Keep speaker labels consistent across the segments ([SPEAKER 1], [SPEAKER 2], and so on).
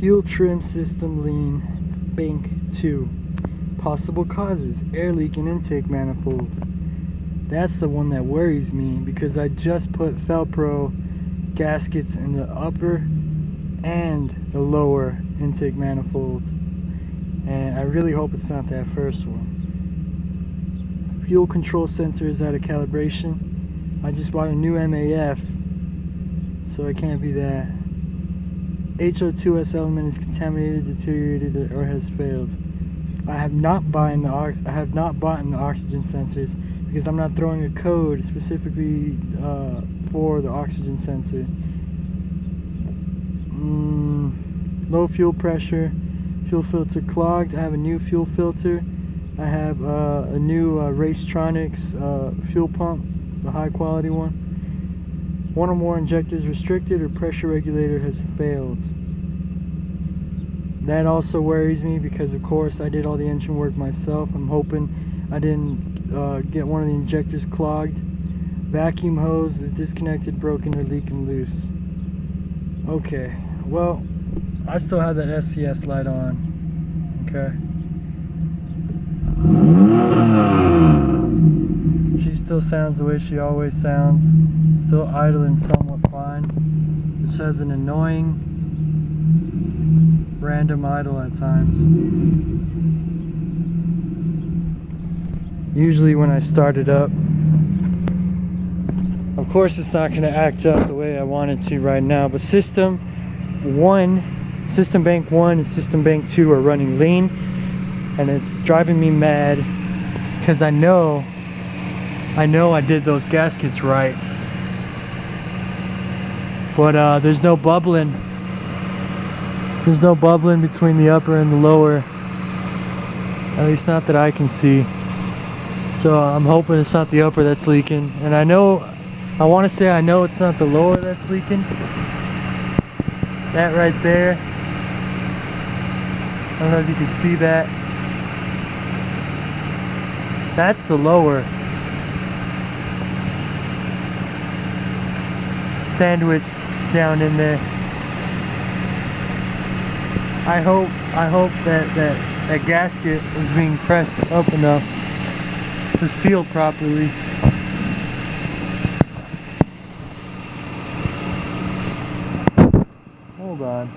[SPEAKER 1] Fuel trim system lean, bank 2. Possible causes, air leak in intake manifold. That's the one that worries me because I just put Felpro gaskets in the upper and the lower intake manifold. And I really hope it's not that first one. Fuel control sensor is out of calibration. I just bought a new MAF, so it can't be that. HO2S element is contaminated, deteriorated, or has failed. I have not bought the oxygen sensors because I'm not throwing a code specifically for the oxygen sensor. Low fuel pressure, fuel filter clogged. I have a new fuel filter. I have a new Racetronics fuel pump, the high quality one. One or more injectors restricted or pressure regulator has failed. That also worries me because of course I did all the engine work myself. I'm hoping I didn't get one of the injectors clogged. Vacuum hose is disconnected, broken, or leaking loose. Okay, well, I still have that SCS light on. Okay. She still sounds the way she always sounds. Still idling somewhat fine, which has an annoying random idle at times. Usually when I start it up, of course it's not going to act up the way I want it to right now, but system bank 1 and system bank 2 are running lean, and it's driving me mad because I know I did those gaskets right. But there's no bubbling. There's no bubbling between the upper and the lower. At least not that I can see. So I'm hoping it's not the upper that's leaking. And I want to say I know it's not the lower that's leaking. That right there. I don't know if you can see that. That's the lower. Sandwiched down in there. I hope that gasket is being pressed up enough to seal properly. Hold on.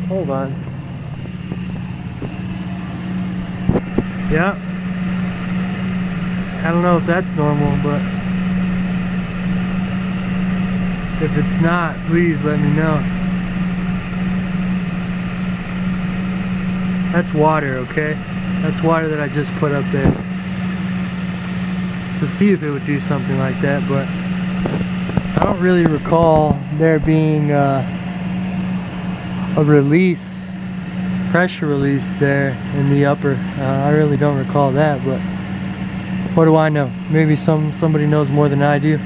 [SPEAKER 1] Hold on. Yeah. I don't know if that's normal, but if it's not, please let me know. That's water, okay? That's water that I just put up there to see if it would do something like that, but I don't really recall there being a pressure release there in the upper. I really don't recall that, but what do I know? Maybe somebody knows more than I do.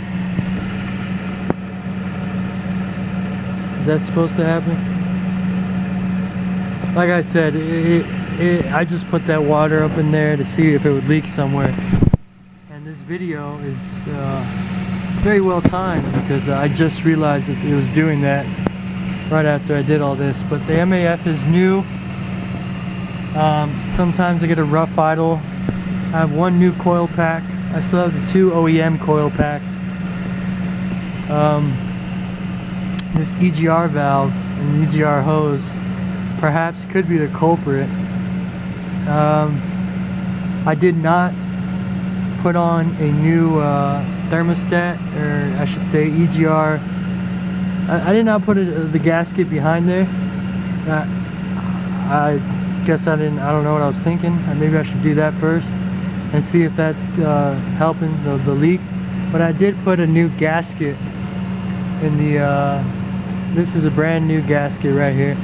[SPEAKER 1] Is that supposed to happen? Like I said, I just put that water up in there to see if it would leak somewhere. And this video is very well timed because I just realized that it was doing that right after I did all this. But the MAF is new. Sometimes I get a rough idle. I have one new coil pack. I still have the 2 OEM coil packs. This EGR valve and EGR hose perhaps could be the culprit. I did not put on a new thermostat, or I should say EGR. I did not put the gasket behind there. I guess I don't know what I was thinking. Maybe I should do that first and see if that's helping the leak. But I did put a new gasket in the this is a brand new gasket right here.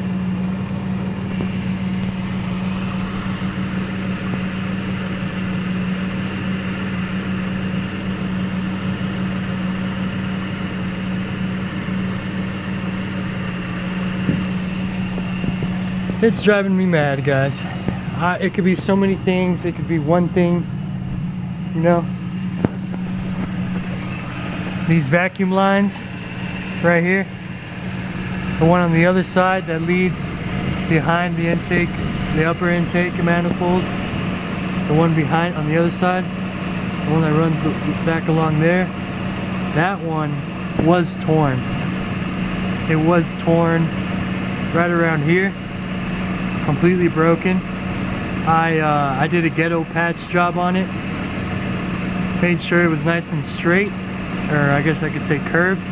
[SPEAKER 1] It's driving me mad, guys. It could be so many things. It could be one thing, you know. these vacuum lines right here. The one on the other side that leads behind the intake, the upper intake manifold. The one behind on the other side, the one that runs back along there, that one was torn. It was torn right around here, completely broken. I did a ghetto patch job on it, made sure it was nice and straight, or I guess I could say curved,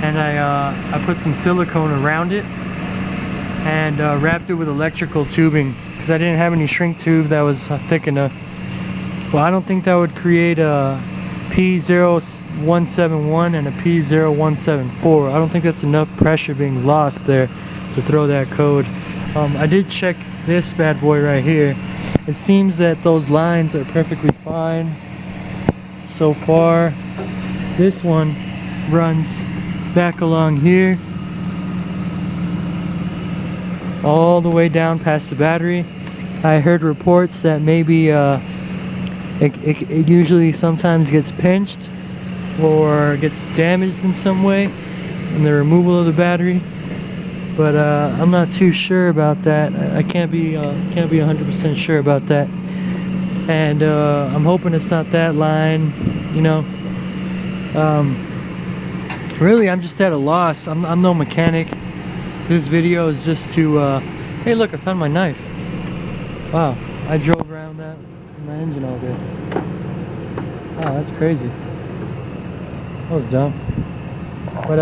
[SPEAKER 1] and I put some silicone around it and wrapped it with electrical tubing because I didn't have any shrink tube that was thick enough. Well, I don't think that would create a p0171 and a p0174. I don't think that's enough pressure being lost there to throw that code. I did check this bad boy right here. It seems that those lines are perfectly fine so far. This one runs back along here all the way down past the battery. I heard reports that maybe it usually sometimes gets pinched or gets damaged in some way in the removal of the battery, but I'm not too sure about that. I can't be 100% sure about that, and I'm hoping it's not that line, you know. Really, I'm just at a loss. I'm no mechanic. This video is just to hey, look, I found my knife. Wow, I drove around that in my engine all day. Wow, that's crazy. That was dumb. But